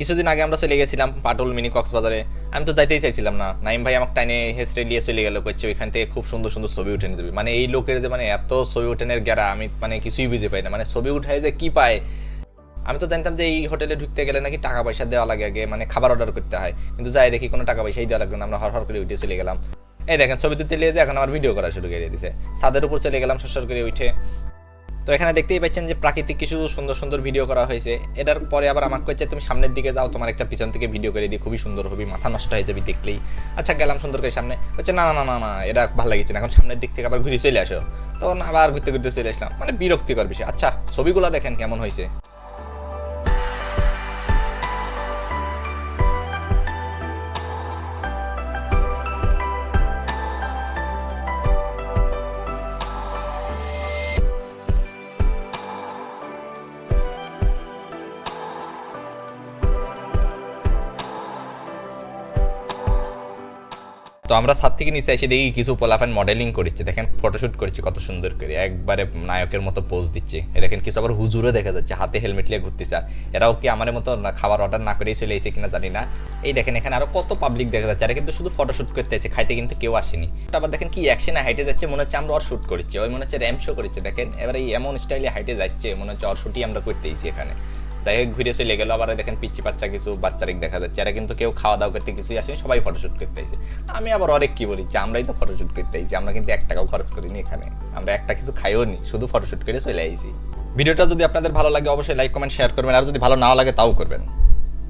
কিছুদিন আগে আমরা চলে গেছিলাম পাটুল মিনি কক্সবাজারে। আমি তো যাইতেই চাইছিলাম না, নাইম ভাই আমাকে টাইনে হেসড়ে নিয়ে চলে গেল, করছে ওইখান থেকে খুব সুন্দর সুন্দর ছবি উঠে নিয়ে যাবে। মানে এই লোকের যে মানে এত ছবি উঠানের গেরা, আমি মানে কিছুই বুঝে পাই না, মানে ছবি উঠায় যে কি পায়। আমি তো জানতাম যে এই হোটেলে ঢুকতে গেলে নাকি টাকা পয়সা দেওয়া লাগে, আগে মানে খাবার অর্ডার করতে হয়, কিন্তু যাই দেখি কোনো টাকা পয়সাই দেওয়া লাগলো না। আমরা হর হর করে উঠে চলে গেলাম। এই দেখেন ছবি তুলতে নিয়ে যে এখন আমার ভিডিও করা শুরু করে দিয়েছে। ছাদের উপর চলে গেলাম সরসর করে উঠে। তো এখানে দেখতেই পাচ্ছেন যে প্রাকৃতিক কিছু সুন্দর সুন্দর ভিডিও করা হয়েছে। এটার পরে আবার আমাকে কইছে তুমি সামনের দিকে যাও, তোমার একটা পিছন থেকে ভিডিও করে দিই, খুবই সুন্দর হবে, মাথা নষ্ট হয়ে যাবে দেখলেই। আচ্ছা গেলাম সুন্দর করে সামনে, হচ্ছে না না না না না এটা ভালো লাগছে না, এখন সামনের দিক থেকে আবার ঘুরে চলে আসো। তখন আবার ঘুরতে ঘুরতে চলে আসলাম, মানে বিরক্তিকর বিষয়। আচ্ছা ছবিগুলো দেখেন কেমন হয়েছে। তো আমরা ছাদ থেকে নিচে এসে দেখি কিছু পোলাপান মডেলিং করছে, দেখেন ফটোশুট করছে কত সুন্দর করে, একবারে নায়কের মতো পোজ দিচ্ছে। দেখেন কিছু আবার হুজুরও দেখা যাচ্ছে হাতে হেলমেট নিয়ে ঘুরতেছে। এরাও কি আমার মতো খাবার অর্ডার না করেই চলে এসেছে কিনা জানি না। এই দেখেন এখানে আরো কত পাবলিক দেখা যাচ্ছে, আর কিন্তু শুধু ফটোশুট করতে আছে, খাইতে কিন্তু কেউ আসেনি। আবার দেখেন কি অ্যাকশনে হাইটে যাচ্ছে, মনে হচ্ছে আমরা ওর শুট করছি, ওই মনে হচ্ছে র্যাম শো করছে। দেখেন এবার এই এমন স্টাইলে হাইটে যাচ্ছে, মনে হচ্ছে ওর শুটই আমরা করতেইছি এখানে। যাই হোক ঘুরে চলে গেল। আবার দেখেন পিচ্ছি বাচ্চা কিছু বাচ্চারিক দেখা যাচ্ছে, এরা কিন্তু কেউ খাওয়া দাওয়া করতে কিছুই আসেনি, সবাই ফটোশুট করতে আইছে। আমি আবার অনেক কি বলি যে আমরাই তো ফটোশুট করতে আইছি, আমরা কিন্তু 1 টাকাও খরচ করিনি এখানে, আমরা একটা কিছু খাইও নি, শুধু ফটোশুট করে চলে আইছি। ভিডিওটা যদি আপনাদের ভালো লাগে অবশ্যই লাইক কমেন্ট শেয়ার করবেন, আর যদি ভালো নাও লাগে তাও করবেন।